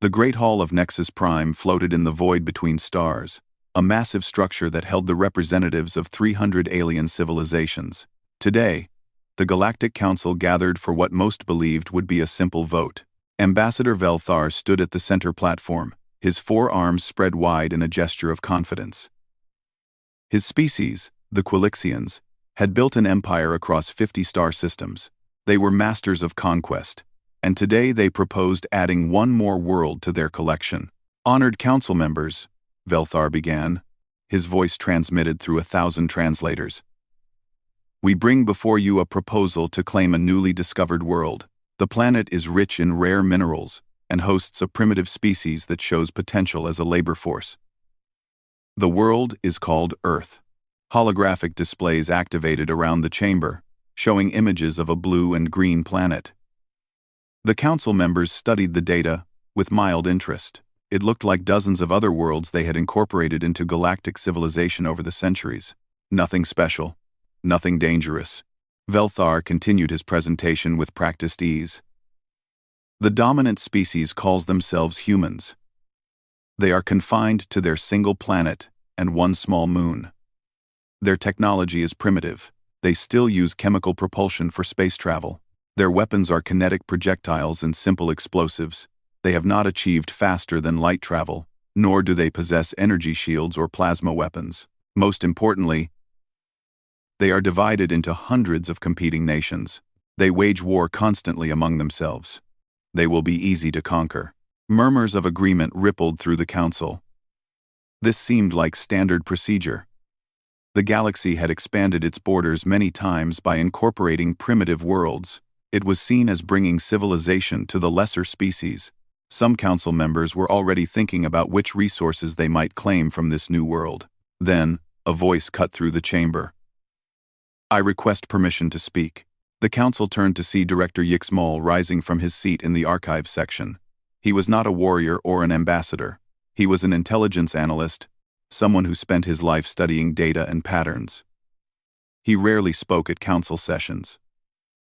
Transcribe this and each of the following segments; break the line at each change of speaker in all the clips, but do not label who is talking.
The Great Hall of Nexus Prime floated in the void between stars, a massive structure that held the representatives of 300 alien civilizations. Today, the Galactic Council gathered for what most believed would be a simple vote. Ambassador Velthar stood at the center platform, his four arms spread wide in a gesture of confidence. His species, the Quilixians, had built an empire across 50 star systems. They were masters of conquest, and today they proposed adding one more world to their collection. Honored council members, Velthar began, his voice transmitted through 1,000 translators. We bring before you a proposal to claim a newly discovered world. The planet is rich in rare minerals and hosts a primitive species that shows potential as a labor force. The world is called Earth. Holographic displays activated around the chamber, showing images of a blue and green planet. The council members studied the data with mild interest. It looked like dozens of other worlds they had incorporated into galactic civilization over the centuries. Nothing special, nothing dangerous. Velthar continued his presentation with practiced ease. The dominant species calls themselves humans. They are confined to their single planet and one small moon. Their technology is primitive. They still use chemical propulsion for space travel. Their weapons are kinetic projectiles and simple explosives. They have not achieved faster than light travel, nor do they possess energy shields or plasma weapons. Most importantly, they are divided into hundreds of competing nations. They wage war constantly among themselves. They will be easy to conquer. Murmurs of agreement rippled through the council. This seemed like standard procedure. The galaxy had expanded its borders many times by incorporating primitive worlds. It was seen as bringing civilization to the lesser species. Some council members were already thinking about which resources they might claim from this new world. Then, a voice cut through the chamber. I request permission to speak. The council turned to see Director Yixmal rising from his seat in the archives section. He was not a warrior or an ambassador. He was an intelligence analyst, someone who spent his life studying data and patterns. He rarely spoke at council sessions.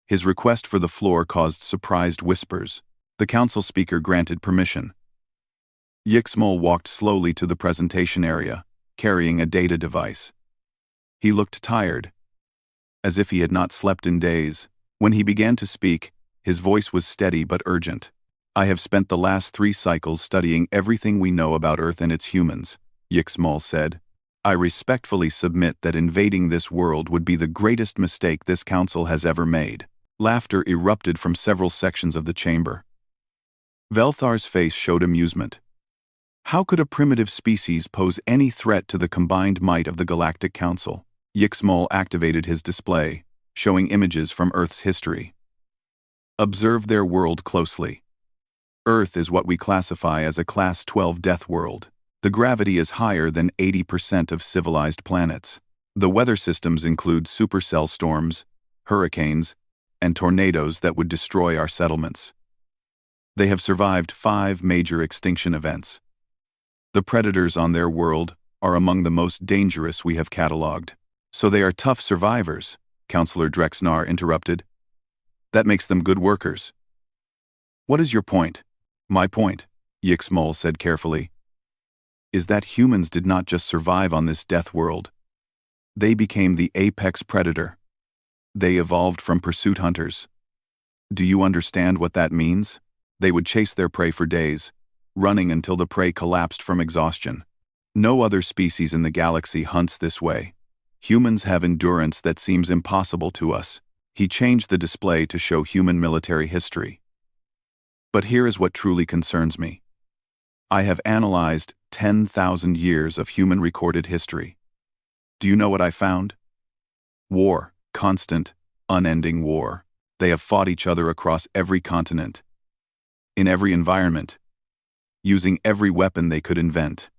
His request for the floor caused surprised whispers. The council speaker granted permission. Yixmal walked slowly to the presentation area, carrying a data device. He looked tired, as if he had not slept in days. When he began to speak, his voice was steady but urgent. I have spent the last 3 cycles studying everything we know about Earth and its humans, Yixmal said. I respectfully submit that invading this world would be the greatest mistake this council has ever made. Laughter erupted from several sections of the chamber. Velthar's face showed amusement. How could a primitive species pose any threat to the combined might of the Galactic Council? Yixmal activated his display, showing images from Earth's history. Observe their world closely. Earth is what we classify as a Class 12 death world. The gravity is higher than 80% of civilized planets. The weather systems include supercell storms, hurricanes, and tornadoes that would destroy our settlements. They have survived 5 major extinction events. The predators on their world are among the most dangerous we have catalogued. So they are tough survivors, Counselor Drexnar interrupted. That makes them good workers. What is your point? My point, Yixmal said carefully, is that humans did not just survive on this death world. They became the apex predator. They evolved from pursuit hunters. Do you understand what that means? They would chase their prey for days, running until the prey collapsed from exhaustion. No other species in the galaxy hunts this way. Humans have endurance that seems impossible to us. He changed the display to show human military history. But here is what truly concerns me. I have analyzed 10,000 years of human recorded history. Do you know what I found? War, constant, unending war. They have fought each other across every continent, in every environment, using every weapon they could invent.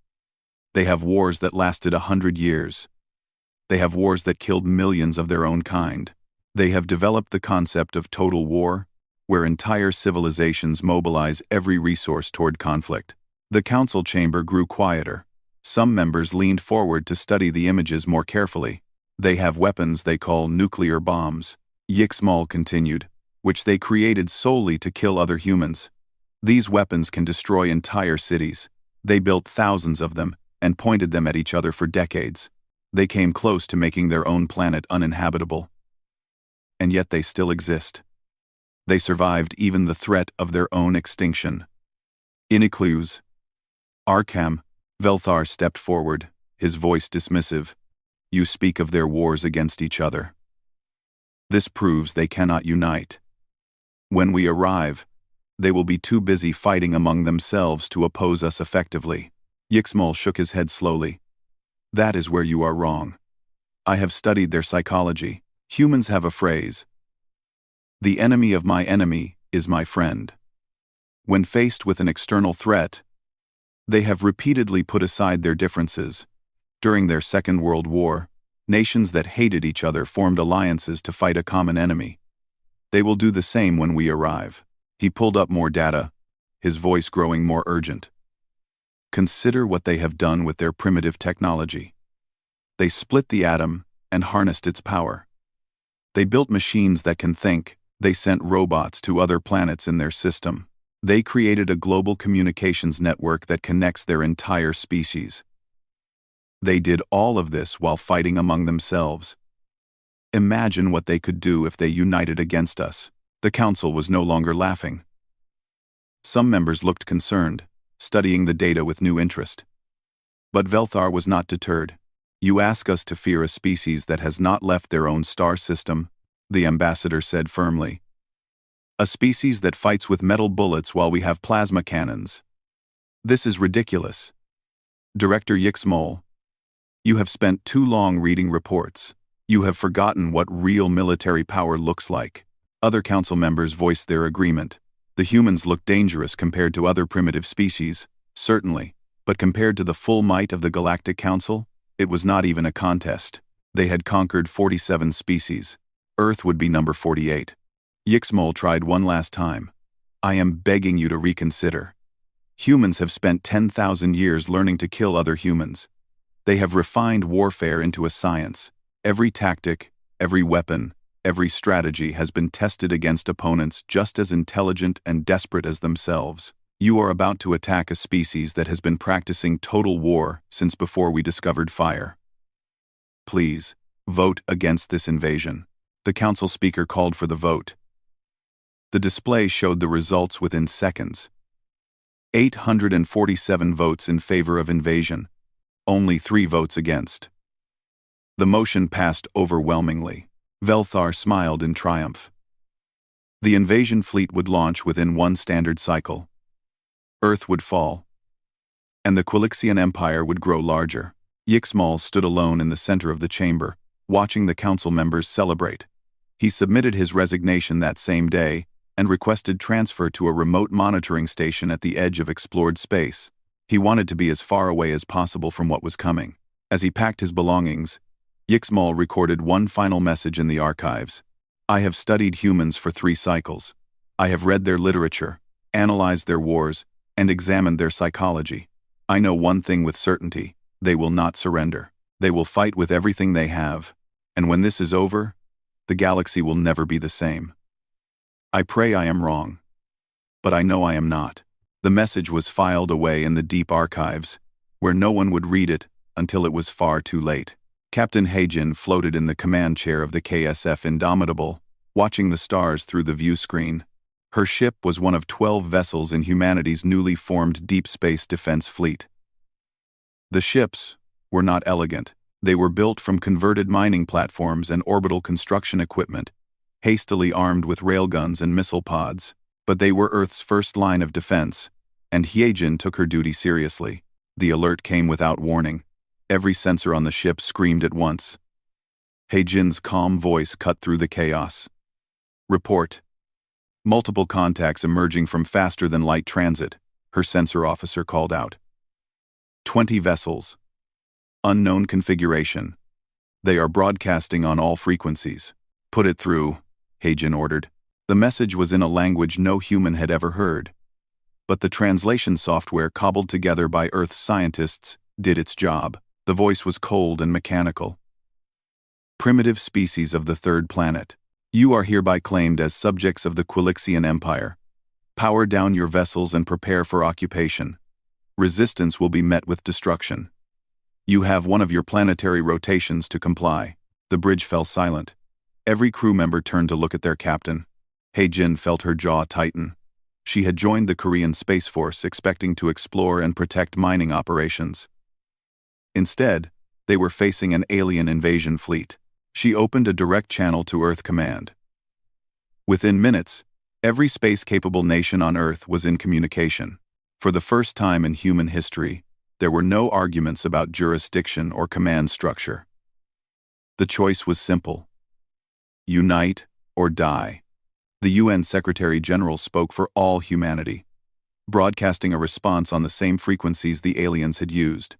They have wars that lasted 100 years. They have wars that killed millions of their own kind. They have developed the concept of total war, where entire civilizations mobilize every resource toward conflict. The council chamber grew quieter. Some members leaned forward to study the images more carefully. They have weapons they call nuclear bombs, Yixmal continued, which they created solely to kill other humans. These weapons can destroy entire cities. They built thousands of them and pointed them at each other for decades. They came close to making their own planet uninhabitable. And yet they still exist. They survived even the threat of their own extinction. Inicluse. Arkham. Velthar stepped forward, his voice dismissive. You speak of their wars against each other. This proves they cannot unite. When we arrive, they will be too busy fighting among themselves to oppose us effectively. Yixmal shook his head slowly. That is where you are wrong. I have studied their psychology. Humans have a phrase. The enemy of my enemy is my friend. When faced with an external threat, they have repeatedly put aside their differences. During their Second World War, nations that hated each other formed alliances to fight a common enemy. They will do the same when we arrive. He pulled up more data, his voice growing more urgent. Consider what they have done with their primitive technology. They split the atom and harnessed its power. They built machines that can think. They sent robots to other planets in their system. They created a global communications network that connects their entire species. They did all of this while fighting among themselves. Imagine what they could do if they united against us. The council was no longer laughing. Some members looked concerned, studying the data with new interest. But Velthar was not deterred. You ask us to fear a species that has not left their own star system, the ambassador said firmly. A species that fights with metal bullets while we have plasma cannons. This is ridiculous. Director Yixmal, you have spent too long reading reports. You have forgotten what real military power looks like. Other council members voiced their agreement. The humans looked dangerous compared to other primitive species, certainly, but compared to the full might of the Galactic Council, it was not even a contest. They had conquered 47 species. Earth would be number 48. Yixmal tried one last time. I am begging you to reconsider. Humans have spent 10,000 years learning to kill other humans. They have refined warfare into a science. Every tactic, every weapon, every strategy has been tested against opponents just as intelligent and desperate as themselves. You are about to attack a species that has been practicing total war since before we discovered fire. Please, vote against this invasion. The council speaker called for the vote. The display showed the results within seconds. 847 votes in favor of invasion, only 3 votes against. The motion passed overwhelmingly. Velthar smiled in triumph. The invasion fleet would launch within 1 standard cycle. Earth would fall, and the Quilixian Empire would grow larger. Yixmal stood alone in the center of the chamber, watching the council members celebrate. He submitted his resignation that same day and requested transfer to a remote monitoring station at the edge of explored space. He wanted to be as far away as possible from what was coming. As he packed his belongings, Yixmal recorded one final message in the archives. I have studied humans for 3 cycles. I have read their literature, analyzed their wars, and examined their psychology. I know one thing with certainty: they will not surrender. They will fight with everything they have. And when this is over, the galaxy will never be the same. I pray I am wrong. But I know I am not. The message was filed away in the deep archives, where no one would read it until it was far too late. Captain Heijin floated in the command chair of the KSF Indomitable, watching the stars through the view screen. Her ship was one of 12 vessels in humanity's newly formed Deep Space Defense Fleet. The ships were not elegant. They were built from converted mining platforms and orbital construction equipment, hastily armed with railguns and missile pods. But they were Earth's first line of defense, and Heijin took her duty seriously. The alert came without warning. Every sensor on the ship screamed at once. Heijin's calm voice cut through the chaos. Report. Multiple contacts emerging from faster-than-light transit, her sensor officer called out. 20 vessels. Unknown configuration. They are broadcasting on all frequencies. Put it through, Heijin ordered. The message was in a language no human had ever heard. But the translation software cobbled together by Earth's scientists did its job. The voice was cold and mechanical. Primitive species of the 3rd planet. You are hereby claimed as subjects of the Quilixian Empire. Power down your vessels and prepare for occupation. Resistance will be met with destruction. You have one of your planetary rotations to comply." The bridge fell silent. Every crew member turned to look at their captain. Hae-jin felt her jaw tighten. She had joined the Korean Space Force expecting to explore and protect mining operations. Instead, they were facing an alien invasion fleet. She opened a direct channel to Earth Command. Within minutes, every space-capable nation on Earth was in communication. For the first time in human history, there were no arguments about jurisdiction or command structure. The choice was simple: unite or die. The UN Secretary-General spoke for all humanity, broadcasting a response on the same frequencies the aliens had used.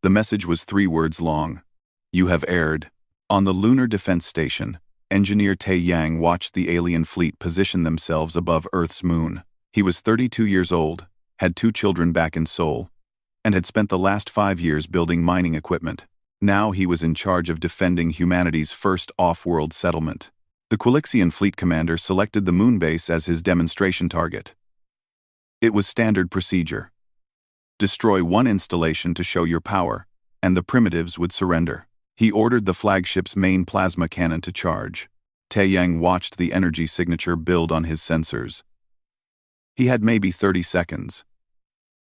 The message was 3 words long: "You have erred." On the Lunar Defense Station, engineer Tae Yang watched the alien fleet position themselves above Earth's moon. He was 32 years old, had 2 children back in Seoul, and had spent the last 5 years building mining equipment. Now he was in charge of defending humanity's first off-world settlement. The Quilixian fleet commander selected the moon base as his demonstration target. It was standard procedure. Destroy 1 installation to show your power, and the primitives would surrender. He ordered the flagship's main plasma cannon to charge. Tae Yang watched the energy signature build on his sensors. He had maybe 30 seconds.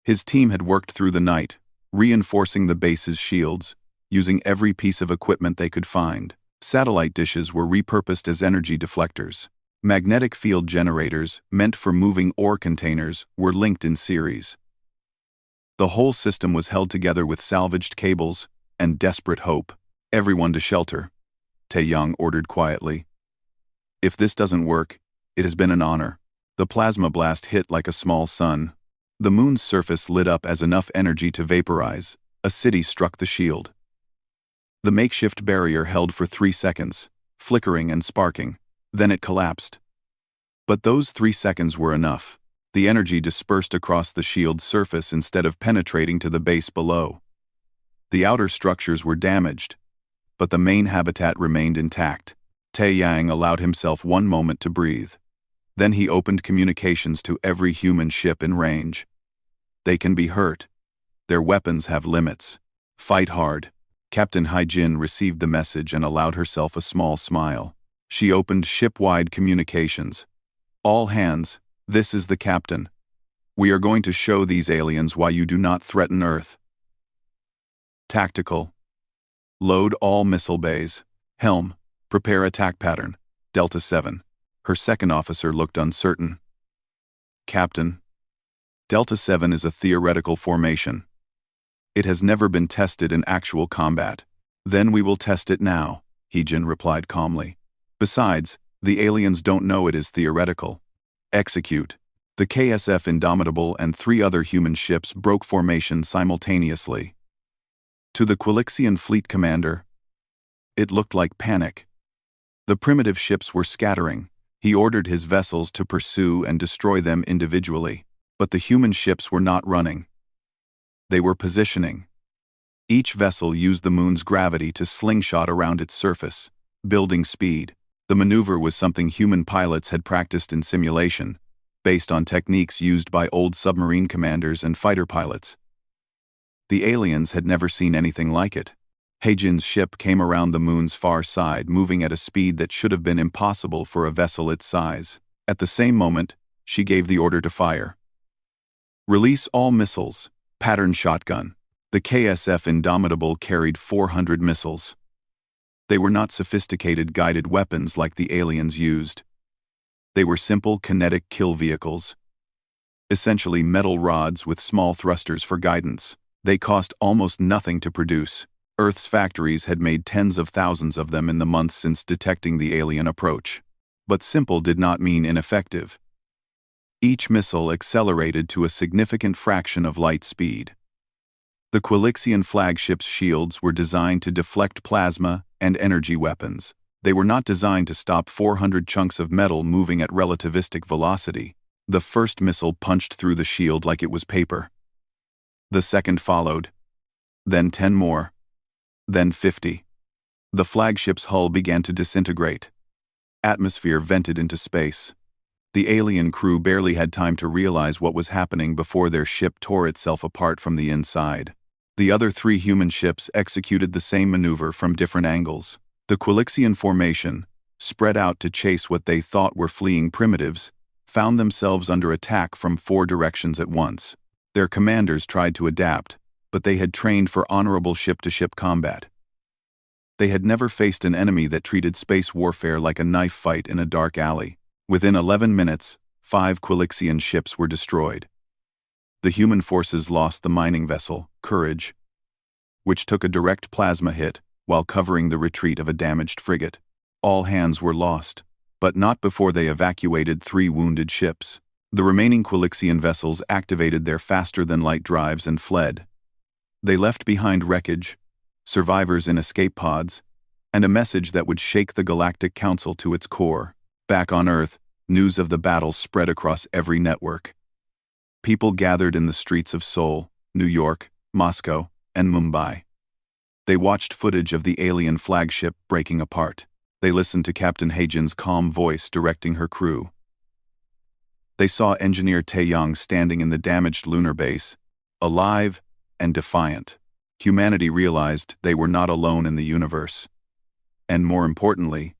His team had worked through the night, reinforcing the base's shields, using every piece of equipment they could find. Satellite dishes were repurposed as energy deflectors. Magnetic field generators, meant for moving ore containers, were linked in series. The whole system was held together with salvaged cables and desperate hope. "Everyone to shelter," Tae Yang ordered quietly. "If this doesn't work, it has been an honor." The plasma blast hit like a small sun. The moon's surface lit up as enough energy to vaporize. A city struck the shield. The makeshift barrier held for 3 seconds, flickering and sparking. Then it collapsed. But those 3 seconds were enough. The energy dispersed across the shield's surface instead of penetrating to the base below. The outer structures were damaged, but the main habitat remained intact. Tae Yang allowed himself 1 moment to breathe. Then he opened communications to every human ship in range. "They can be hurt. Their weapons have limits. Fight hard." Captain Hae-jin received the message and allowed herself a small smile. She opened ship-wide communications. "All hands, this is the captain. We are going to show these aliens why you do not threaten Earth. Tactical. Load all missile bays. Helm, prepare attack pattern. Delta 7. Her second officer looked uncertain. "Captain, Delta 7 is a theoretical formation. It has never been tested in actual combat." "Then we will test it now," Hae-jin replied calmly. "Besides, the aliens don't know it is theoretical. Execute." The KSF Indomitable and 3 other human ships broke formation simultaneously. To the Quilixian fleet commander, it looked like panic. The primitive ships were scattering. He ordered his vessels to pursue and destroy them individually. But the human ships were not running. They were positioning. Each vessel used the moon's gravity to slingshot around its surface, building speed. The maneuver was something human pilots had practiced in simulation, based on techniques used by old submarine commanders and fighter pilots. The aliens had never seen anything like it. Hae-jin's ship came around the moon's far side, moving at a speed that should have been impossible for a vessel its size. At the same moment, she gave the order to fire. "Release all missiles. Pattern shotgun." The KSF Indomitable carried 400 missiles. They were not sophisticated guided weapons like the aliens used. They were simple kinetic kill vehicles. Essentially metal rods with small thrusters for guidance. They cost almost nothing to produce. Earth's factories had made tens of thousands of them in the months since detecting the alien approach. But simple did not mean ineffective. Each missile accelerated to a significant fraction of light speed. The Quilixian flagship's shields were designed to deflect plasma and energy weapons. They were not designed to stop 400 chunks of metal moving at relativistic velocity. The first missile punched through the shield like it was paper. The second followed. Then 10 more. Then 50. The flagship's hull began to disintegrate. Atmosphere vented into space. The alien crew barely had time to realize what was happening before their ship tore itself apart from the inside. The other 3 human ships executed the same maneuver from different angles. The Quilixian formation, spread out to chase what they thought were fleeing primitives, found themselves under attack from 4 directions at once. Their commanders tried to adapt, but they had trained for honorable ship-to-ship combat. They had never faced an enemy that treated space warfare like a knife fight in a dark alley. Within 11 minutes, 5 Quilixian ships were destroyed. The human forces lost the mining vessel, Courage, which took a direct plasma hit while covering the retreat of a damaged frigate. All hands were lost, but not before they evacuated 3 wounded ships. The remaining Quilixian vessels activated their faster-than-light drives and fled. They left behind wreckage, survivors in escape pods, and a message that would shake the Galactic Council to its core. Back on Earth, news of the battle spread across every network. People gathered in the streets of Seoul, New York, Moscow, and Mumbai. They watched footage of the alien flagship breaking apart. They listened to Captain Haejin's calm voice directing her crew. They saw engineer Taeyong standing in the damaged lunar base, alive and defiant. Humanity realized they were not alone in the universe. And more importantly,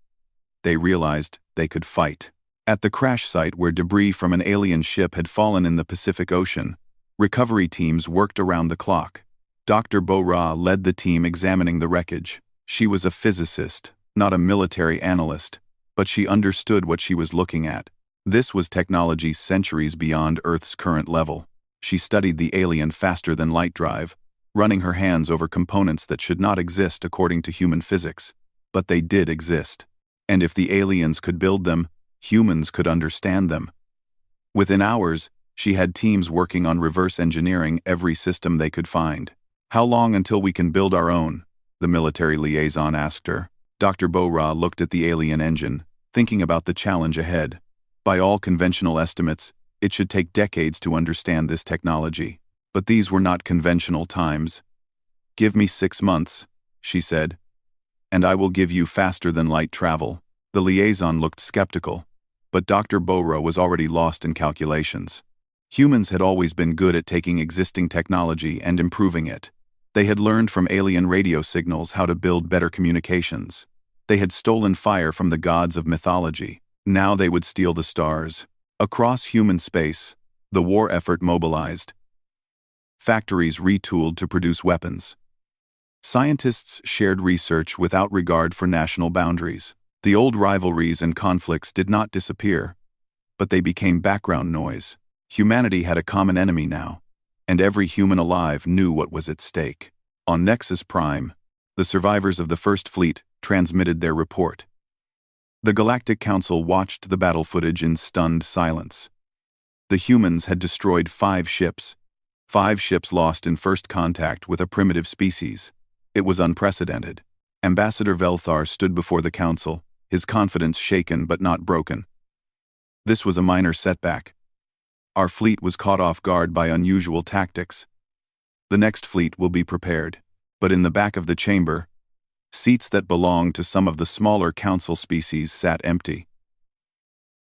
they realized they could fight. At the crash site where debris from an alien ship had fallen in the Pacific Ocean, recovery teams worked around the clock. Dr. Bo-Ra led the team examining the wreckage. She was a physicist, not a military analyst, but she understood what she was looking at. This was technology centuries beyond Earth's current level. She studied the alien faster-than-light drive, running her hands over components that should not exist according to human physics. But they did exist. And if the aliens could build them, humans could understand them. Within hours, she had teams working on reverse engineering every system they could find. "How long until we can build our own?" the military liaison asked her. Dr. Bo-Ra looked at the alien engine, thinking about the challenge ahead. By all conventional estimates, it should take decades to understand this technology. But these were not conventional times. "Give me 6 months," she said, "and I will give you faster-than-light travel." The liaison looked skeptical, but Dr. Bo-Ra was already lost in calculations. Humans had always been good at taking existing technology and improving it. They had learned from alien radio signals how to build better communications. They had stolen fire from the gods of mythology. Now they would steal the stars. Across human space, the war effort mobilized. Factories retooled to produce weapons. Scientists shared research without regard for national boundaries. The old rivalries and conflicts did not disappear, but they became background noise. Humanity had a common enemy now, and every human alive knew what was at stake. On Nexus Prime, the survivors of the First Fleet transmitted their report. The Galactic Council watched the battle footage in stunned silence. The humans had destroyed 5 ships. 5 ships lost in first contact with a primitive species. It was unprecedented. Ambassador Velthar stood before the council, his confidence shaken but not broken. This was a minor setback. Our fleet was caught off guard by unusual tactics. The next fleet will be prepared. But in the back of the chamber, seats that belonged to some of the smaller council species sat empty.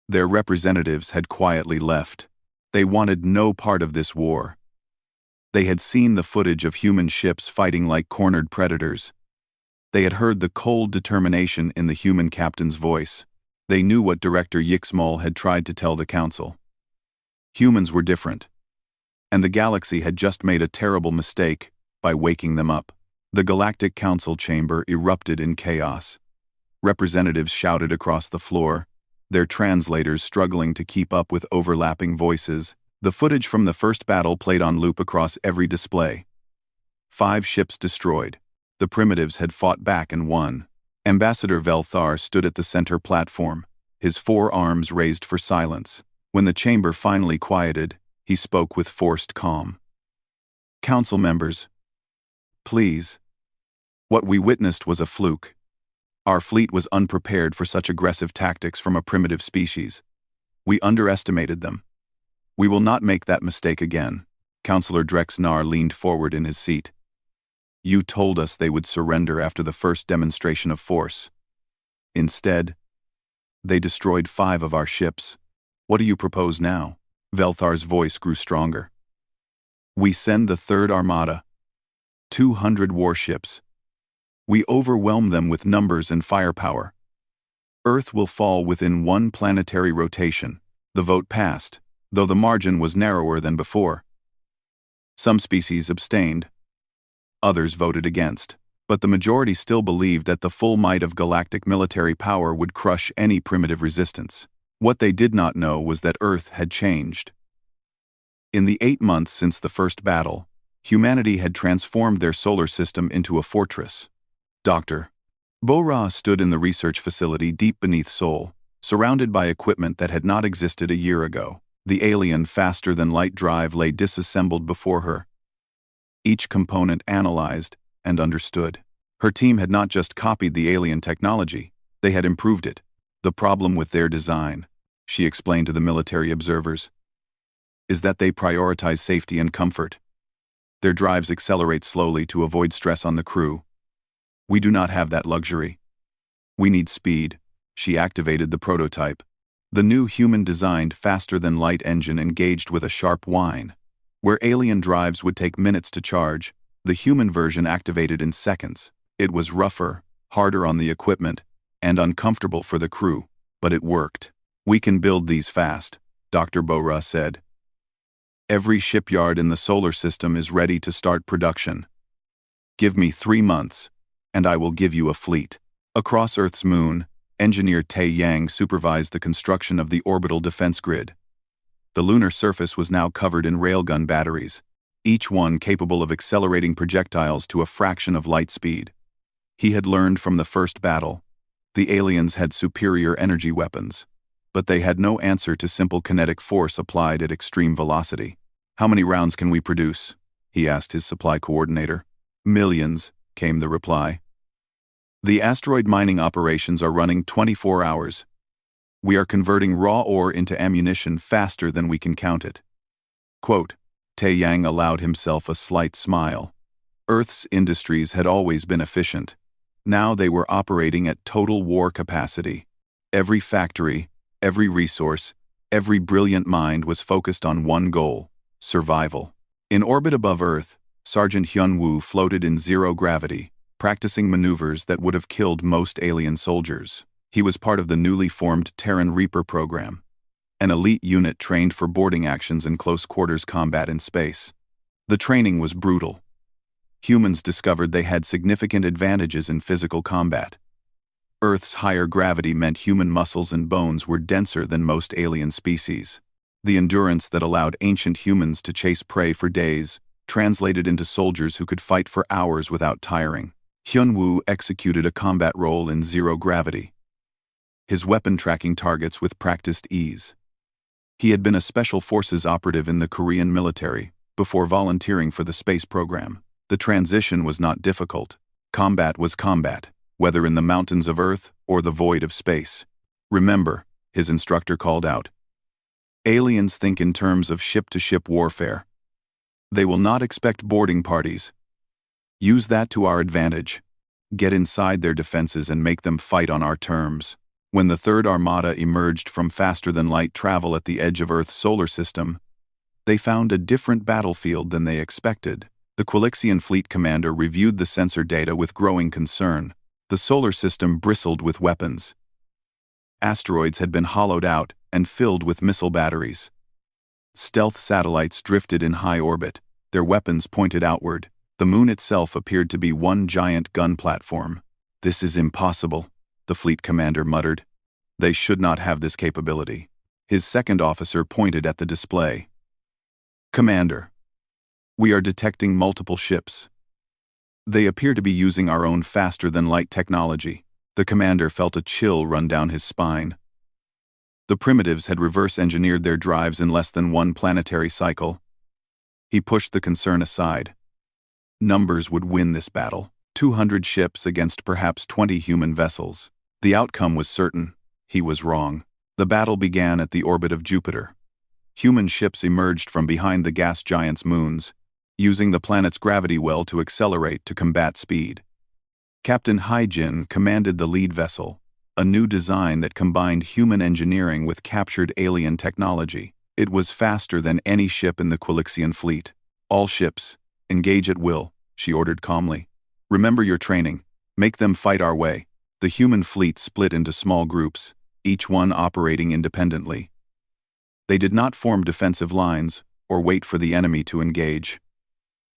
Their representatives had quietly left. They wanted no part of this war. They had seen the footage of human ships fighting like cornered predators. They had heard the cold determination in the human captain's voice. They knew what Director Yixmal had tried to tell the council. Humans were different. And the galaxy had just made a terrible mistake by waking them up. The Galactic Council chamber erupted in chaos. Representatives shouted across the floor, their translators struggling to keep up with overlapping voices. The footage from the first battle played on loop across every display. 5 ships destroyed. The primitives had fought back and won. Ambassador Velthar stood at the center platform, his 4 arms raised for silence. When the chamber finally quieted, he spoke with forced calm. "Council members, please. What we witnessed was a fluke. Our fleet was unprepared for such aggressive tactics from a primitive species. We underestimated them. We will not make that mistake again." Councillor Drexnar leaned forward in his seat. "You told us they would surrender after the first demonstration of force. Instead, they destroyed 5 of our ships. What do you propose now? Velthar's voice grew stronger. We send the Third Armada. 200 warships. We overwhelm them with numbers and firepower. Earth will fall within one planetary rotation. The vote passed, though the margin was narrower than before. Some species abstained. Others voted against, but the majority still believed that the full might of galactic military power would crush any primitive resistance. What they did not know was that Earth had changed. In the 8 months since the first battle, humanity had transformed their solar system into a fortress. Dr. Bo-Ra stood in the research facility deep beneath Sol, surrounded by equipment that had not existed a year ago. The alien faster-than-light drive lay disassembled before her. Each component analyzed and understood. Her team had not just copied the alien technology, they had improved it. The problem with their design, she explained to the military observers, is that they prioritize safety and comfort. Their drives accelerate slowly to avoid stress on the crew. We do not have that luxury. We need speed. She activated the prototype. The new human-designed faster-than-light engine engaged with a sharp whine. Where alien drives would take minutes to charge, the human version activated in seconds. It was rougher, harder on the equipment, and uncomfortable for the crew, but it worked. We can build these fast, Dr. Bo-Ra said. Every shipyard in the solar system is ready to start production. Give me 3 months, and I will give you a fleet. Across Earth's moon, engineer Tai Yang supervised the construction of the orbital defense grid. The lunar surface was now covered in railgun batteries, each one capable of accelerating projectiles to a fraction of light speed. He had learned from the first battle. The aliens had superior energy weapons, but they had no answer to simple kinetic force applied at extreme velocity. How many rounds can we produce? He asked his supply coordinator. Millions, came the reply. The asteroid mining operations are running 24 hours. We are converting raw ore into ammunition faster than we can count it. Quote, Tai Yang allowed himself a slight smile. Earth's industries had always been efficient. Now they were operating at total war capacity. Every factory, every resource, every brilliant mind was focused on one goal: survival. In orbit above Earth, Sergeant Hyun-woo floated in zero gravity, practicing maneuvers that would have killed most alien soldiers. He was part of the newly formed Terran Reaper program, an elite unit trained for boarding actions and close-quarters combat in space. The training was brutal. Humans discovered they had significant advantages in physical combat. Earth's higher gravity meant human muscles and bones were denser than most alien species. The endurance that allowed ancient humans to chase prey for days translated into soldiers who could fight for hours without tiring. Hyun-woo executed a combat role in zero gravity, his weapon tracking targets with practiced ease. He had been a special forces operative in the Korean military before volunteering for the space program. The transition was not difficult. Combat was combat, whether in the mountains of Earth or the void of space. Remember, his instructor called out. Aliens think in terms of ship-to-ship warfare. They will not expect boarding parties. Use that to our advantage. Get inside their defenses and make them fight on our terms. When the Third Armada emerged from faster-than-light travel at the edge of Earth's solar system, they found a different battlefield than they expected. The Quilixian fleet commander reviewed the sensor data with growing concern. The solar system bristled with weapons. Asteroids had been hollowed out and filled with missile batteries. Stealth satellites drifted in high orbit, their weapons pointed outward. The moon itself appeared to be one giant gun platform. This is impossible, the fleet commander muttered. They should not have this capability. His second officer pointed at the display. Commander, we are detecting multiple ships. They appear to be using our own faster-than-light technology. The commander felt a chill run down his spine. The primitives had reverse-engineered their drives in less than one planetary cycle. He pushed the concern aside. Numbers would win this battle. 200 ships against perhaps 20 human vessels. The outcome was certain. He was wrong. The battle began at the orbit of Jupiter. Human ships emerged from behind the gas giant's moons, using the planet's gravity well to accelerate to combat speed. Captain Haijin commanded the lead vessel, a new design that combined human engineering with captured alien technology. It was faster than any ship in the Quilixian fleet. "All ships, engage at will," she ordered calmly. "Remember your training. Make them fight our way." The human fleet split into small groups, each one operating independently. They did not form defensive lines or wait for the enemy to engage.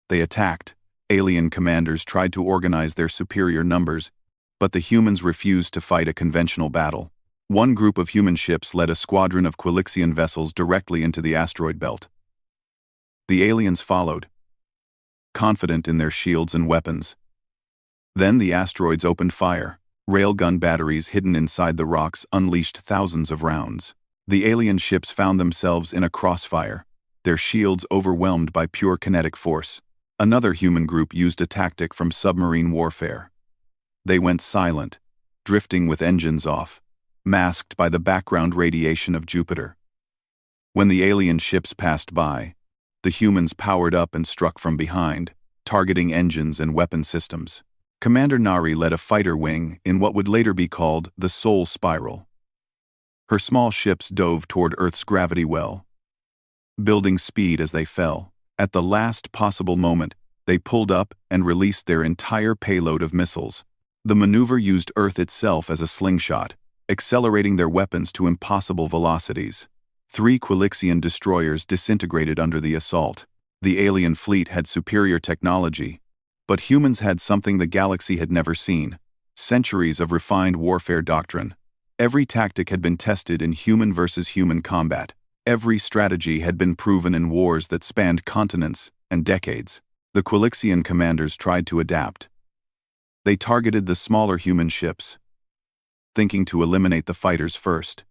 They attacked. Alien commanders tried to organize their superior numbers, but the humans refused to fight a conventional battle. One group of human ships led a squadron of Quilixian vessels directly into the asteroid belt. The aliens followed, confident in their shields and weapons. Then the asteroids opened fire. Railgun batteries hidden inside the rocks unleashed thousands of rounds. The alien ships found themselves in a crossfire, their shields overwhelmed by pure kinetic force. Another human group used a tactic from submarine warfare. They went silent, drifting with engines off, masked by the background radiation of Jupiter. When the alien ships passed by, the humans powered up and struck from behind, targeting engines and weapon systems. Commander Nari led a fighter wing in what would later be called the Soul Spiral. Her small ships dove toward Earth's gravity well, building speed as they fell. At the last possible moment, they pulled up and released their entire payload of missiles. The maneuver used Earth itself as a slingshot, accelerating their weapons to impossible velocities. 3 Quilixian destroyers disintegrated under the assault. The alien fleet had superior technology, but humans had something the galaxy had never seen: centuries of refined warfare doctrine. Every tactic had been tested in human versus human combat. Every strategy had been proven in wars that spanned continents and decades. The Quilixian commanders tried to adapt. They targeted the smaller human ships, thinking to eliminate the fighters first.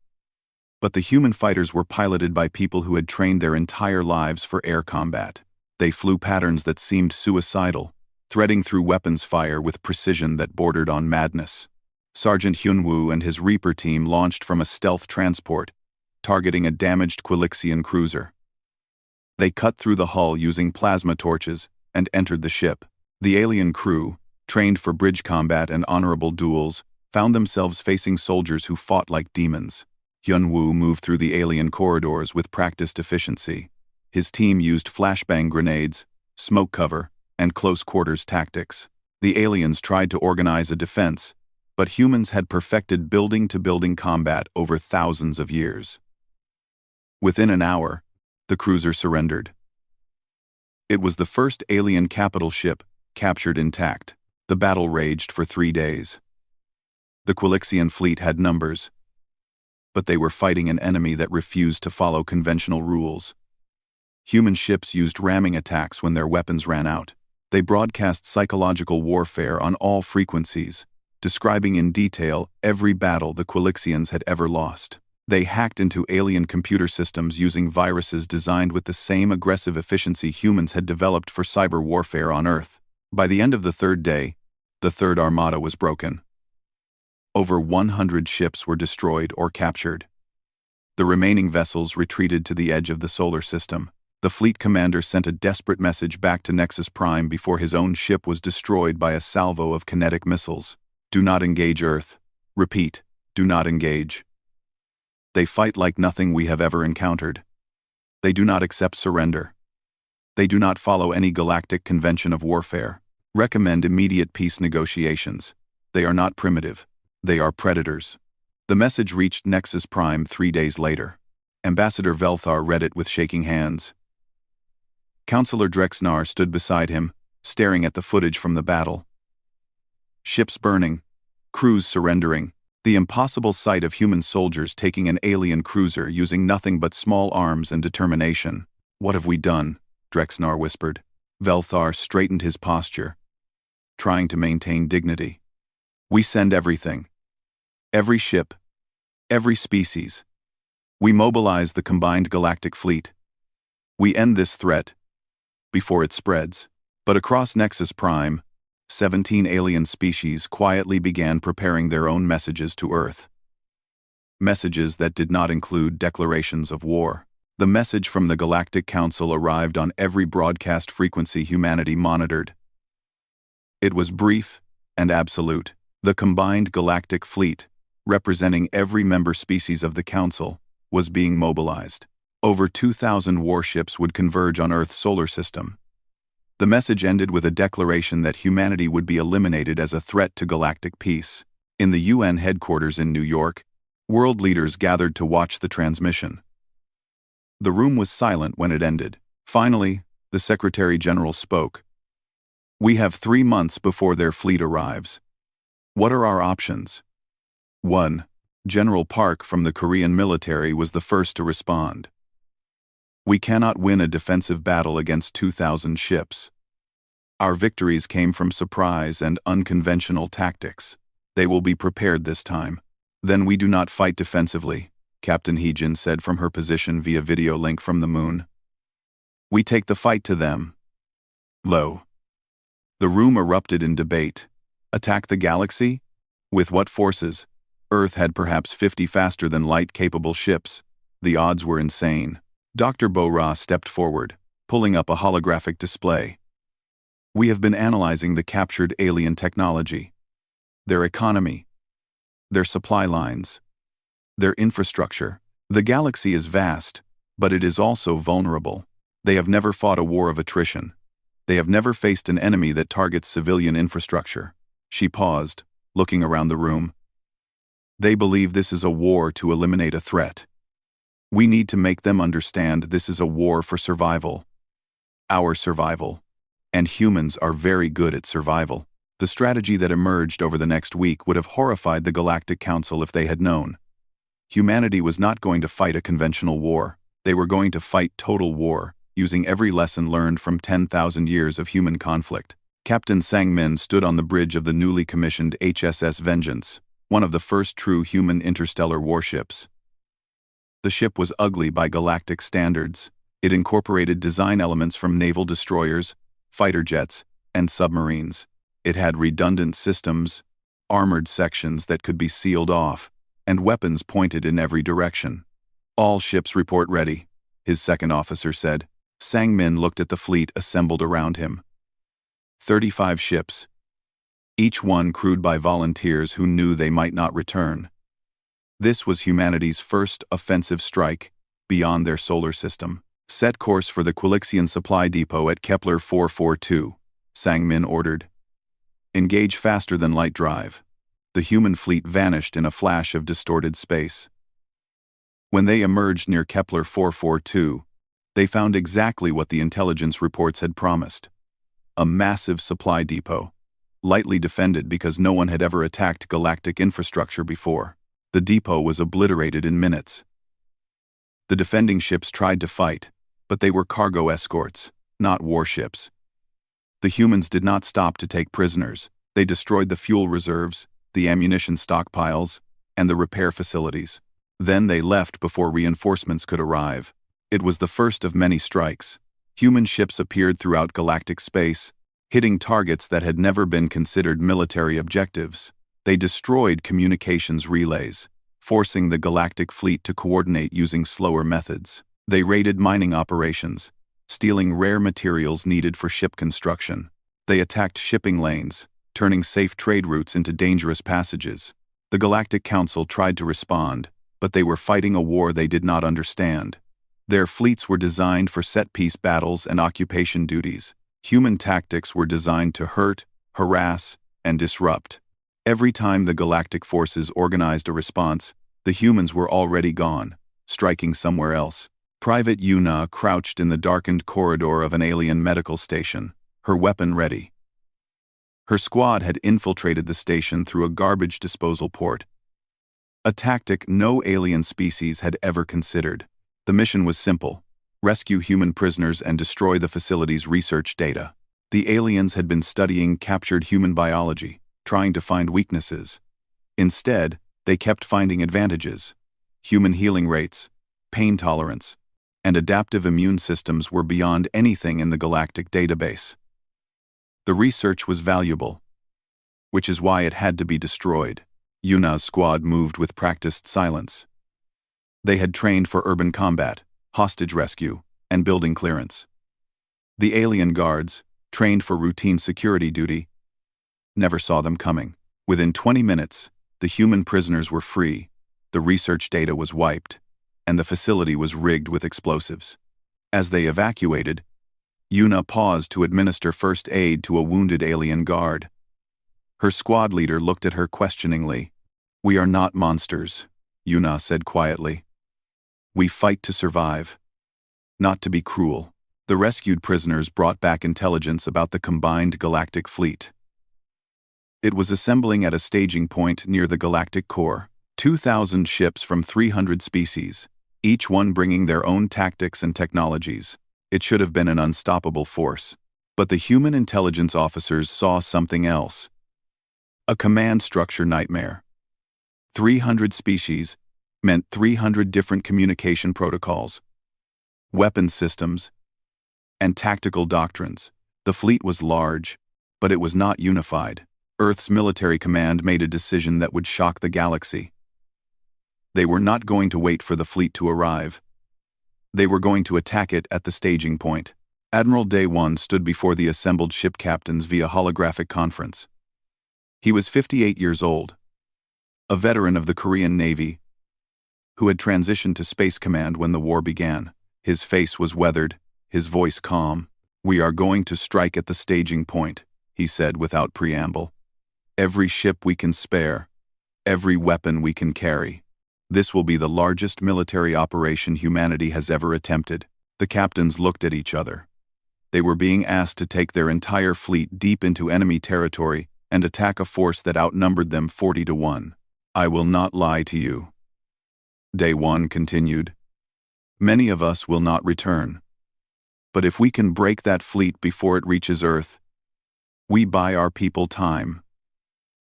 But the human fighters were piloted by people who had trained their entire lives for air combat. They flew patterns that seemed suicidal, threading through weapons fire with precision that bordered on madness. Sergeant Hyunwoo and his Reaper team launched from a stealth transport, targeting a damaged Quilixian cruiser. They cut through the hull using plasma torches and entered the ship. The alien crew, trained for bridge combat and honorable duels, found themselves facing soldiers who fought like demons. Hyunwoo moved through the alien corridors with practiced efficiency. His team used flashbang grenades, smoke cover, and close-quarters tactics. The aliens tried to organize a defense, but humans had perfected building-to-building combat over thousands of years. Within an hour, the cruiser surrendered. It was the first alien capital ship captured intact. The battle raged for 3 days. The Quilixian fleet had numbers, but they were fighting an enemy that refused to follow conventional rules. Human ships used ramming attacks when their weapons ran out. They broadcast psychological warfare on all frequencies, describing in detail every battle the Quilixians had ever lost. They hacked into alien computer systems using viruses designed with the same aggressive efficiency humans had developed for cyber warfare on Earth. By the end of the 3rd day, the Third Armada was broken. Over 100 ships were destroyed or captured. The remaining vessels retreated to the edge of the solar system. The fleet commander sent a desperate message back to Nexus Prime before his own ship was destroyed by a salvo of kinetic missiles. "Do not engage Earth. Repeat, do not engage. They fight like nothing we have ever encountered. They do not accept surrender. They do not follow any galactic convention of warfare. Recommend immediate peace negotiations. They are not primitive. They are predators." The message reached Nexus Prime 3 days later. Ambassador Velthar read it with shaking hands. Counselor Drexnar stood beside him, staring at the footage from the battle. Ships burning, crews surrendering, the impossible sight of human soldiers taking an alien cruiser using nothing but small arms and determination. "What have we done?" Drexnar whispered. Velthar straightened his posture, trying to maintain dignity. "We send everything. Every ship. Every species. We mobilize the combined galactic fleet. We end this threat before it spreads." But across Nexus Prime, 17 alien species quietly began preparing their own messages to Earth. Messages that did not include declarations of war. The message from the Galactic Council arrived on every broadcast frequency humanity monitored. It was brief and absolute. The combined galactic fleet, representing every member species of the Council, was being mobilized. Over 2,000 warships would converge on Earth's solar system. The message ended with a declaration that humanity would be eliminated as a threat to galactic peace. In the UN headquarters in New York, world leaders gathered to watch the transmission. The room was silent when it ended. Finally, the Secretary General spoke. "We have 3 months before their fleet arrives. What are our options?" 1. General Park from the Korean military was the first to respond. "We cannot win a defensive battle against 2,000 ships. Our victories came from surprise and unconventional tactics. They will be prepared this time." "Then we do not fight defensively," Captain Heejin said from her position via video link from the moon. "We take the fight to them." Low. The room erupted in debate. Attack the galaxy? With what forces? Earth had perhaps 50 faster-than-light-capable ships. The odds were insane. Dr. Bo-Ra stepped forward, pulling up a holographic display. "We have been analyzing the captured alien technology. Their economy. Their supply lines. Their infrastructure. The galaxy is vast, but it is also vulnerable. They have never fought a war of attrition. They have never faced an enemy that targets civilian infrastructure." She paused, looking around the room. "They believe this is a war to eliminate a threat. We need to make them understand this is a war for survival. Our survival. And humans are very good at survival." The strategy that emerged over the next week would have horrified the Galactic Council if they had known. Humanity was not going to fight a conventional war. They were going to fight total war, using every lesson learned from 10,000 years of human conflict. Captain Sang-min stood on the bridge of the newly commissioned HSS Vengeance, one of the first true human interstellar warships. The ship was ugly by galactic standards. It incorporated design elements from naval destroyers, fighter jets, and submarines. It had redundant systems, armored sections that could be sealed off, and weapons pointed in every direction. "All ships report ready," his second officer said. Sang-min looked at the fleet assembled around him. 35 ships. Each one crewed by volunteers who knew they might not return. This was humanity's first offensive strike beyond their solar system. "Set course for the Quilixian supply depot at Kepler 442, Sang-min ordered. "Engage faster-than-light drive." The human fleet vanished in a flash of distorted space. When they emerged near Kepler 442, they found exactly what the intelligence reports had promised. A massive supply depot, lightly defended because no one had ever attacked galactic infrastructure before. The depot was obliterated in minutes. The defending ships tried to fight, but they were cargo escorts, not warships. The humans did not stop to take prisoners. They destroyed the fuel reserves, the ammunition stockpiles, and the repair facilities. Then they left before reinforcements could arrive. It was the first of many strikes. Human ships appeared throughout galactic space, hitting targets that had never been considered military objectives. They destroyed communications relays, forcing the galactic fleet to coordinate using slower methods. They raided mining operations, stealing rare materials needed for ship construction. They attacked shipping lanes, turning safe trade routes into dangerous passages. The Galactic Council tried to respond, but they were fighting a war they did not understand. Their fleets were designed for set-piece battles and occupation duties. Human tactics were designed to hurt, harass, and disrupt. Every time the galactic forces organized a response, the humans were already gone, striking somewhere else. Private Yuna crouched in the darkened corridor of an alien medical station, her weapon ready. Her squad had infiltrated the station through a garbage disposal port, a tactic no alien species had ever considered. The mission was simple: rescue human prisoners and destroy the facility's research data. The aliens had been studying captured human biology, trying to find weaknesses. Instead, they kept finding advantages. Human healing rates, pain tolerance, and adaptive immune systems were beyond anything in the galactic database. The research was valuable, which is why it had to be destroyed. Yuna's squad moved with practiced silence. They had trained for urban combat, hostage rescue, and building clearance. The alien guards, trained for routine security duty, never saw them coming. Within 20 minutes, The human prisoners were free, the research data was wiped, and the facility was rigged with explosives. As they evacuated, Yuna paused to administer first aid to a wounded alien guard. Her squad leader looked at her questioningly. "We are not monsters," Yuna said quietly. "We fight to survive, not to be cruel." The rescued prisoners brought back intelligence about the combined galactic fleet. It was assembling at a staging point near the galactic core. 2,000 ships from 300 species, each one bringing their own tactics and technologies. It should have been an unstoppable force. But the human intelligence officers saw something else. A command structure nightmare. 300 species meant 300 different communication protocols, weapons systems, and tactical doctrines. The fleet was large, but it was not unified. Earth's military command made a decision that would shock the galaxy. They were not going to wait for the fleet to arrive. They were going to attack it at the staging point. Admiral Day 1 stood before the assembled ship captains via holographic conference. He was 58 years old, a veteran of the Korean Navy, who had transitioned to Space Command when the war began. His face was weathered, his voice calm. "We are going to strike at the staging point," he said without preamble. "Every ship we can spare, every weapon we can carry. This will be the largest military operation humanity has ever attempted." The captains looked at each other. They were being asked to take their entire fleet deep into enemy territory and attack a force that outnumbered them 40 to 1. "I will not lie to you," Day 1 continued. "Many of us will not return. But if we can break that fleet before it reaches Earth, we buy our people time.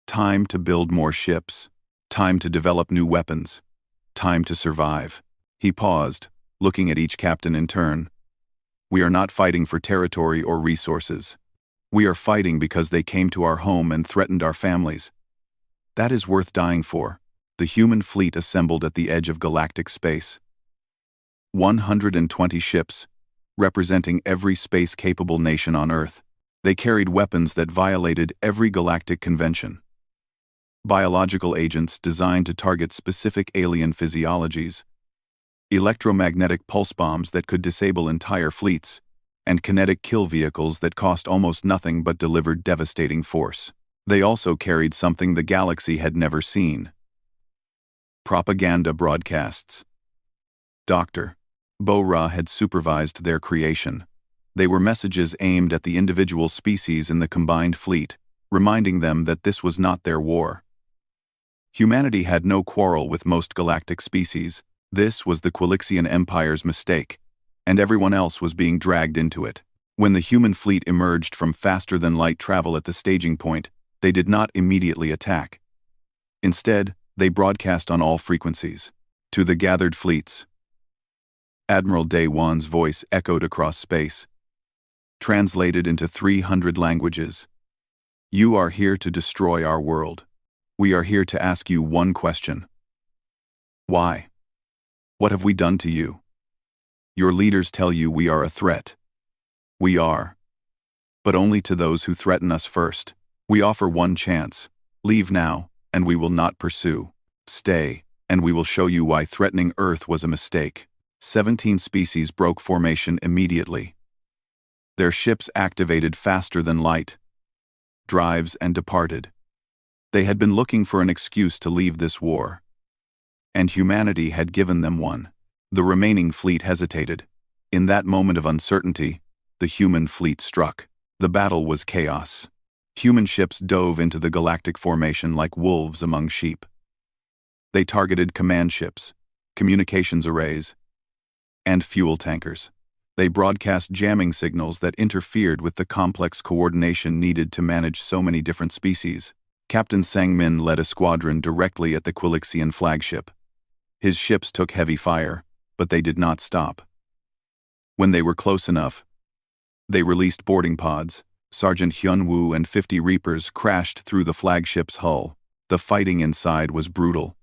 Time to build more ships, time to develop new weapons, time to survive." He paused, looking at each captain in turn. "We are not fighting for territory or resources. We are fighting because they came to our home and threatened our families. That is worth dying for." The human fleet assembled at the edge of galactic space. 120 ships, representing every space-capable nation on Earth. They carried weapons that violated every galactic convention. Biological agents designed to target specific alien physiologies, electromagnetic pulse bombs that could disable entire fleets, and kinetic kill vehicles that cost almost nothing but delivered devastating force. They also carried something the galaxy had never seen: propaganda broadcasts. Dr. Bo-Ra had supervised their creation. They were messages aimed at the individual species in the combined fleet, reminding them that this was not their war. Humanity had no quarrel with most galactic species. This was the Quilixian Empire's mistake, and everyone else was being dragged into it. When the human fleet emerged from faster-than-light travel at the staging point, they did not immediately attack. Instead, they broadcast on all frequencies. To the gathered fleets. Admiral Day 1's voice echoed across space, translated into 300 languages. "You are here to destroy our world. We are here to ask you one question. Why? What have we done to you? Your leaders tell you we are a threat. We are. But only to those who threaten us first. We offer one chance. Leave now, and we will not pursue. Stay, and we will show you why threatening Earth was a mistake." 17 species broke formation immediately. Their ships activated faster than light drives and departed. They had been looking for an excuse to leave this war, and humanity had given them one. The remaining fleet hesitated. In that moment of uncertainty, the human fleet struck. The battle was chaos. Human ships dove into the galactic formation like wolves among sheep. They targeted command ships, communications arrays, and fuel tankers. They broadcast jamming signals that interfered with the complex coordination needed to manage so many different species. Captain Sang-min led a squadron directly at the Quilixian flagship. His ships took heavy fire, but they did not stop. When they were close enough, they released boarding pods. Sergeant Hyun-woo and 50 Reapers crashed through the flagship's hull. The fighting inside was brutal.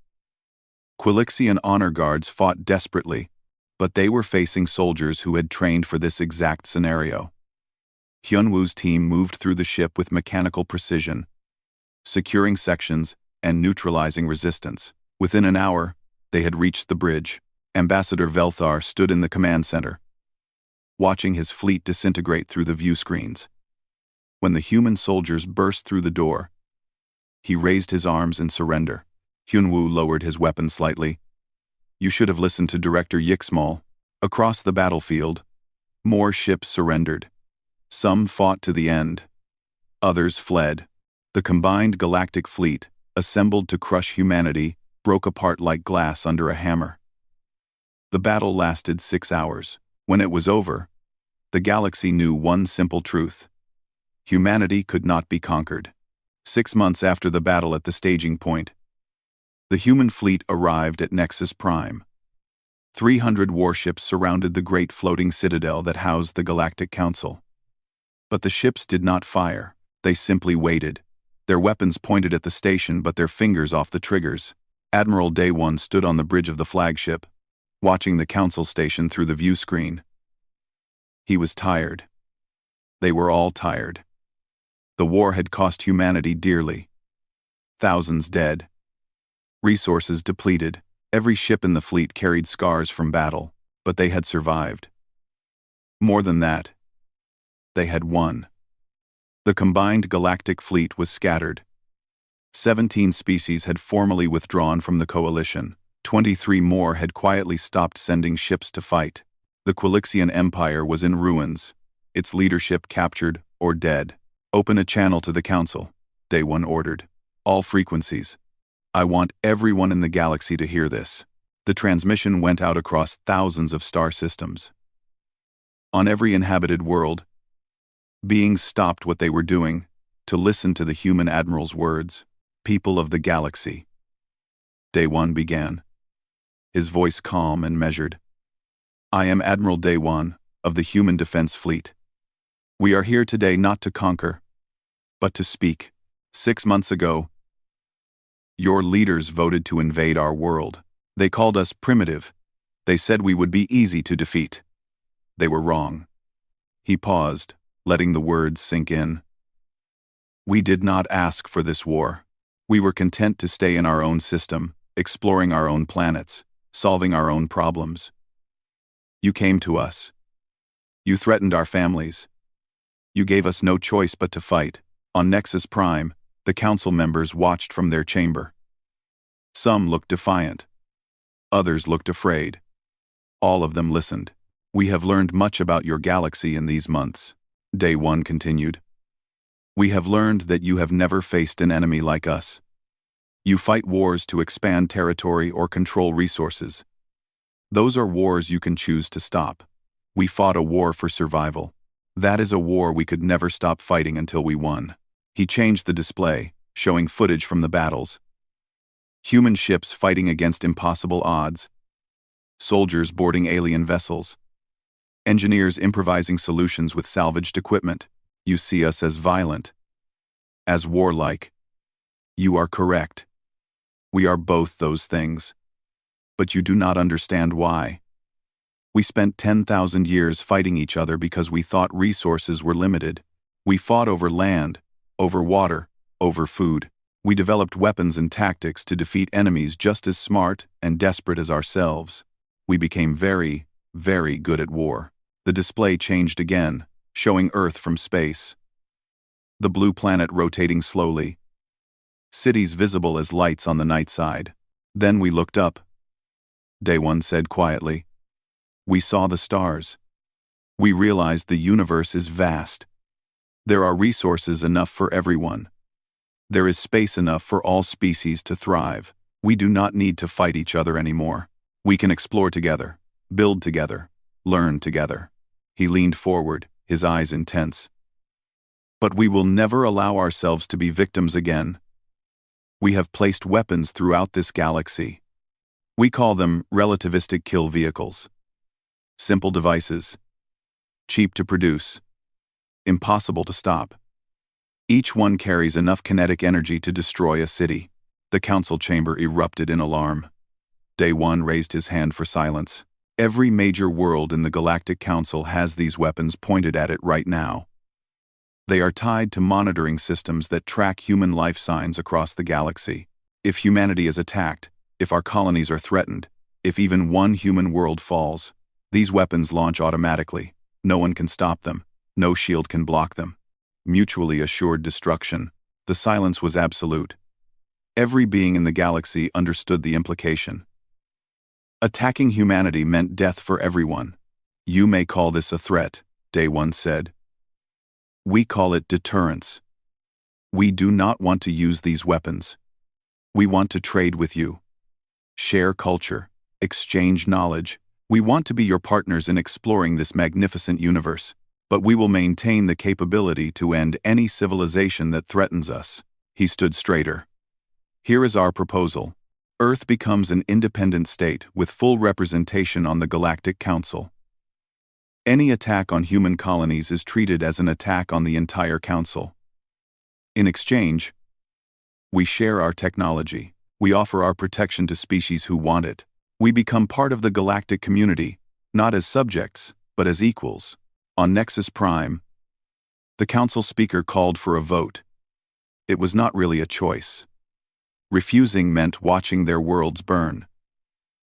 Quilixian honor guards fought desperately, but they were facing soldiers who had trained for this exact scenario. Hyun-woo's team moved through the ship with mechanical precision, securing sections and neutralizing resistance. Within an hour, they had reached the bridge. Ambassador Velthar stood in the command center, watching his fleet disintegrate through the view screens. When the human soldiers burst through the door, he raised his arms in surrender. Hyunwoo lowered his weapon slightly. You should have listened to Director Yixmal. Across the battlefield, more ships surrendered. Some fought to the end. Others fled. The combined galactic fleet, assembled to crush humanity, broke apart like glass under a hammer. The battle lasted 6 hours. When it was over, the galaxy knew one simple truth. Humanity could not be conquered. 6 months after the battle at the staging point, the human fleet arrived at Nexus Prime. 300 warships surrounded the great floating citadel that housed the Galactic Council. But the ships did not fire. They simply waited. Their weapons pointed at the station but their fingers off the triggers. Admiral Day One stood on the bridge of the flagship, watching the Council station through the view screen. He was tired. They were all tired. The war had cost humanity dearly. Thousands dead. Resources depleted. Every ship in the fleet carried scars from battle, but they had survived. More than that, they had won. The combined galactic fleet was scattered. 17 species had formally withdrawn from the coalition. 23 more had quietly stopped sending ships to fight. The Quilixian Empire was in ruins, its leadership captured or dead. Open a channel to the Council, Day One ordered. All frequencies. I want everyone in the galaxy to hear this. The transmission went out across thousands of star systems. On every inhabited world, beings stopped what they were doing to listen to the human admiral's words. People of the galaxy. Day One began, his voice calm and measured. I am Admiral Day One of the Human Defense Fleet. We are here today not to conquer, but to speak. 6 months ago, your leaders voted to invade our world. They called us primitive. They said we would be easy to defeat. They were wrong. He paused, letting the words sink in. We did not ask for this war. We were content to stay in our own system, exploring our own planets, solving our own problems. You came to us. You threatened our families. You gave us no choice but to fight. On Nexus Prime, the council members watched from their chamber. Some looked defiant. Others looked afraid. All of them listened. We have learned much about your galaxy in these months, Day One continued. We have learned that you have never faced an enemy like us. You fight wars to expand territory or control resources. Those are wars you can choose to stop. We fought a war for survival. That is a war we could never stop fighting until we won. He changed the display, showing footage from the battles. Human ships fighting against impossible odds. Soldiers boarding alien vessels. Engineers improvising solutions with salvaged equipment. You see us as violent, as warlike. You are correct. We are both those things. But you do not understand why. We spent 10,000 years fighting each other because we thought resources were limited. We fought over land, over water, over food. We developed weapons and tactics to defeat enemies just as smart and desperate as ourselves. We became very, very good at war. The display changed again, showing Earth from space. The blue planet rotating slowly. Cities visible as lights on the night side. Then we looked up. Day One said quietly. We saw the stars. We realized the universe is vast. There are resources enough for everyone. There is space enough for all species to thrive. We do not need to fight each other anymore. We can explore together, build together, learn together. He leaned forward, his eyes intense. But we will never allow ourselves to be victims again. We have placed weapons throughout this galaxy. We call them relativistic kill vehicles. Simple devices. Cheap to produce. Impossible to stop. Each one carries enough kinetic energy to destroy a city. The council chamber erupted in alarm. Day One raised his hand for silence. Every major world in the Galactic Council has these weapons pointed at it right now. They are tied to monitoring systems that track human life signs across the galaxy. If humanity is attacked, if our colonies are threatened, if even one human world falls, these weapons launch automatically. No one can stop them. No shield can block them. Mutually assured destruction. The silence was absolute. Every being in the galaxy understood the implication. Attacking humanity meant death for everyone. You may call this a threat, Day One said. We call it deterrence. We do not want to use these weapons. We want to trade with you. Share culture. Exchange knowledge. We want to be your partners in exploring this magnificent universe, but we will maintain the capability to end any civilization that threatens us. He stood straighter. Here is our proposal. Earth becomes an independent state with full representation on the Galactic Council. Any attack on human colonies is treated as an attack on the entire Council. In exchange, we share our technology. We offer our protection to species who want it. We become part of the galactic community, not as subjects, but as equals. On Nexus Prime, the council speaker called for a vote. It was not really a choice. Refusing meant watching their worlds burn.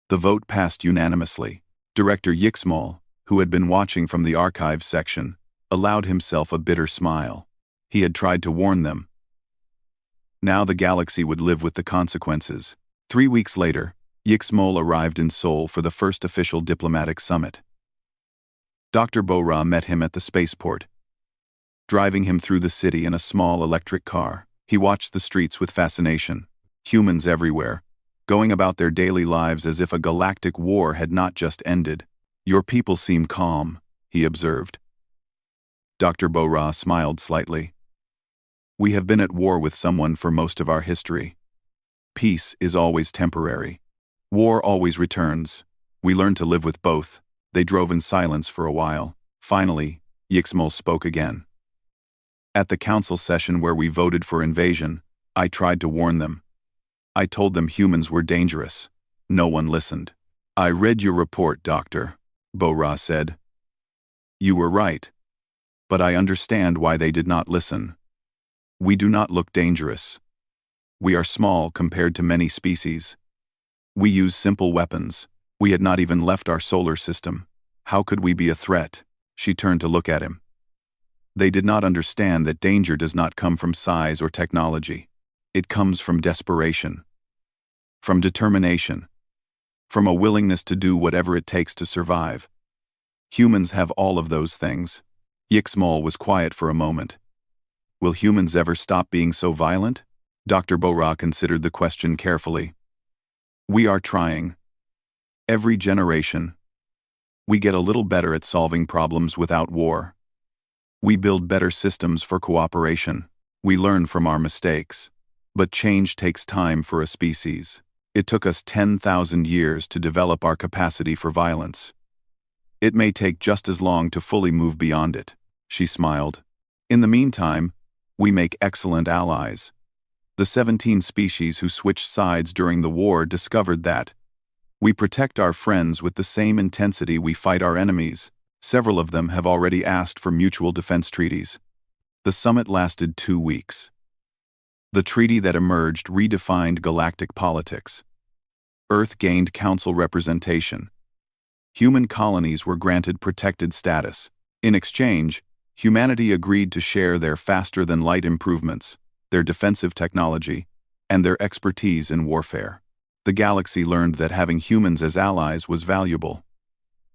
The vote passed unanimously. Director Yixmal, who had been watching from the archives section, allowed himself a bitter smile. He had tried to warn them. Now the galaxy would live with the consequences. 3 weeks later, Yixmal arrived in Seoul for the first official diplomatic summit. Dr. Bora met him at the spaceport. Driving him through the city in a small electric car, he watched the streets with fascination. Humans everywhere, going about their daily lives as if a galactic war had not just ended. Your people seem calm, he observed. Dr. Bora smiled slightly. We have been at war with someone for most of our history. Peace is always temporary. War always returns. We learned to live with both. They drove in silence for a while. Finally, Yixmal spoke again. At the council session where we voted for invasion, I tried to warn them. I told them humans were dangerous. No one listened. I read your report, Doctor, Bora said. You were right. But I understand why they did not listen. We do not look dangerous. We are small compared to many species. We use simple weapons. We had not even left our solar system. How could we be a threat? She turned to look at him. They did not understand that danger does not come from size or technology. It comes from desperation, from determination, from a willingness to do whatever it takes to survive. Humans have all of those things. Yixmal was quiet for a moment. Will humans ever stop being so violent? Dr. Bora considered the question carefully. We are trying. Every generation, we get a little better at solving problems without war. We build better systems for cooperation. We learn from our mistakes. But change takes time for a species. It took us 10,000 years to develop our capacity for violence. It may take just as long to fully move beyond it. She smiled. In the meantime, we make excellent allies. The 17 species who switched sides during the war discovered that we protect our friends with the same intensity we fight our enemies. Several of them have already asked for mutual defense treaties. The summit lasted 2 weeks. The treaty that emerged redefined galactic politics. Earth gained council representation. Human colonies were granted protected status. In exchange, humanity agreed to share their faster-than-light improvements, their defensive technology, and their expertise in warfare. The galaxy learned that having humans as allies was valuable.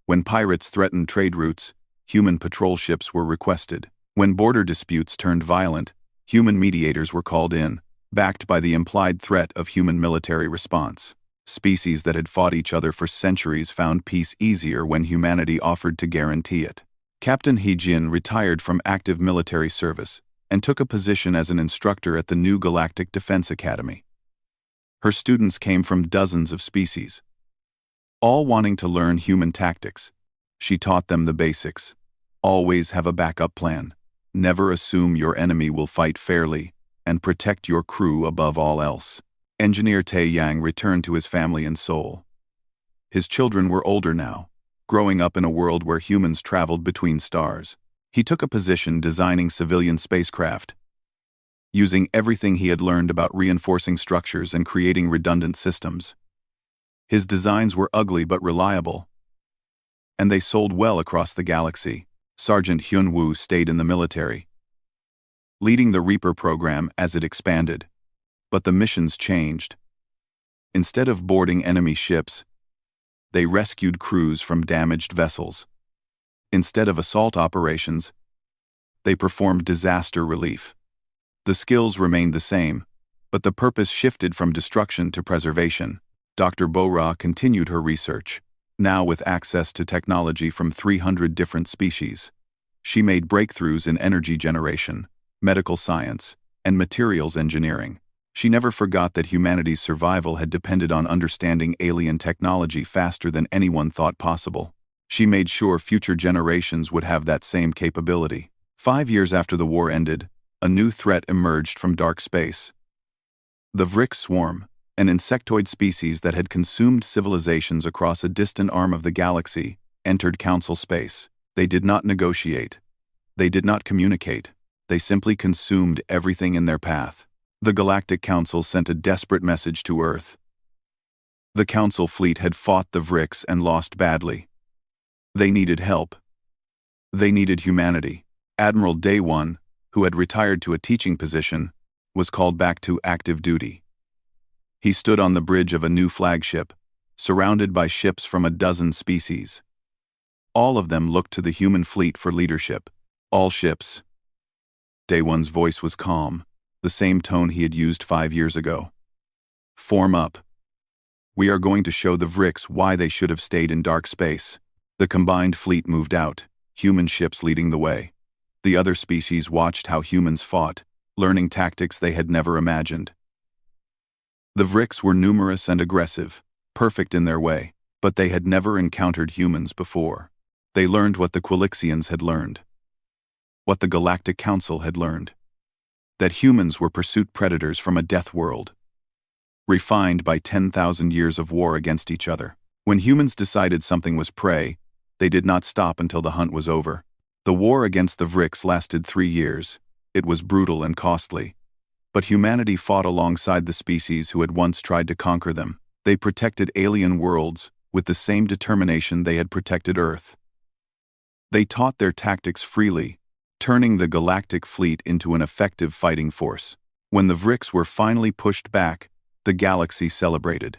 When pirates threatened trade routes, human patrol ships were requested. When border disputes turned violent, human mediators were called in, backed by the implied threat of human military response. Species that had fought each other for centuries found peace easier when humanity offered to guarantee it. Captain He-jin retired from active military service and took a position as an instructor at the new Galactic Defense Academy. Her students came from dozens of species, all wanting to learn human tactics. She taught them the basics. Always have a backup plan. Never assume your enemy will fight fairly, and protect your crew above all else. Engineer Tae Yang returned to his family in Seoul. His children were older now, growing up in a world where humans traveled between stars. He took a position designing civilian spacecraft. using everything he had learned about reinforcing structures and creating redundant systems. His designs were ugly but reliable, and they sold well across the galaxy. Sergeant Hyun-woo stayed in the military, leading the Reaper program as it expanded. But the missions changed. Instead of boarding enemy ships, they rescued crews from damaged vessels. Instead of assault operations, they performed disaster relief. The skills remained the same, but the purpose shifted from destruction to preservation. Dr. Bo-ra continued her research, now with access to technology from 300 different species. She made breakthroughs in energy generation, medical science, and materials engineering. She never forgot that humanity's survival had depended on understanding alien technology faster than anyone thought possible. She made sure future generations would have that same capability. 5 years after the war ended, a new threat emerged from dark space. The Vrix swarm, an insectoid species that had consumed civilizations across a distant arm of the galaxy, entered Council space. They did not negotiate. They did not communicate. They simply consumed everything in their path. The Galactic Council sent a desperate message to Earth. The Council fleet had fought the Vrix and lost badly. They needed help. They needed humanity. Admiral Day-1, who had retired to a teaching position, was called back to active duty. He stood on the bridge of a new flagship, surrounded by ships from a dozen species. All of them looked to the human fleet for leadership. All ships. Day-1's voice was calm, the same tone he had used 5 years ago. Form up. We are going to show the Vrix why they should have stayed in dark space. The combined fleet moved out, human ships leading the way. The other species watched how humans fought, learning tactics they had never imagined. The Vrix were numerous and aggressive, perfect in their way, but they had never encountered humans before. They learned what the Quilixians had learned. What the Galactic Council had learned. That humans were pursuit predators from a death world, refined by 10,000 years of war against each other. When humans decided something was prey, they did not stop until the hunt was over. The war against the Vrix lasted 3 years. It was brutal and costly. But humanity fought alongside the species who had once tried to conquer them. They protected alien worlds with the same determination they had protected Earth. They taught their tactics freely, turning the galactic fleet into an effective fighting force. When the Vrix were finally pushed back, the galaxy celebrated.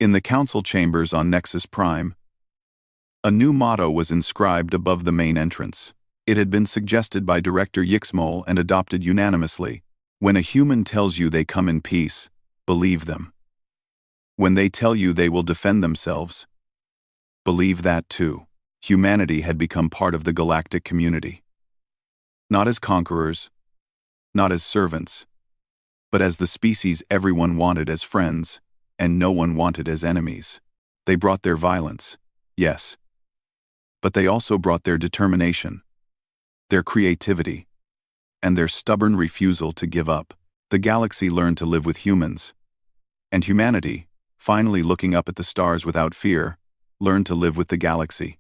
In the council chambers on Nexus Prime, a new motto was inscribed above the main entrance. It had been suggested by Director Yixmol and adopted unanimously. When a human tells you they come in peace, believe them. When they tell you they will defend themselves, believe that too. Humanity had become part of the galactic community. Not as conquerors, not as servants, but as the species everyone wanted as friends, and no one wanted as enemies. They brought their violence, yes, but they also brought their determination, their creativity, and their stubborn refusal to give up. The galaxy learned to live with humans, and humanity, finally looking up at the stars without fear, learned to live with the galaxy.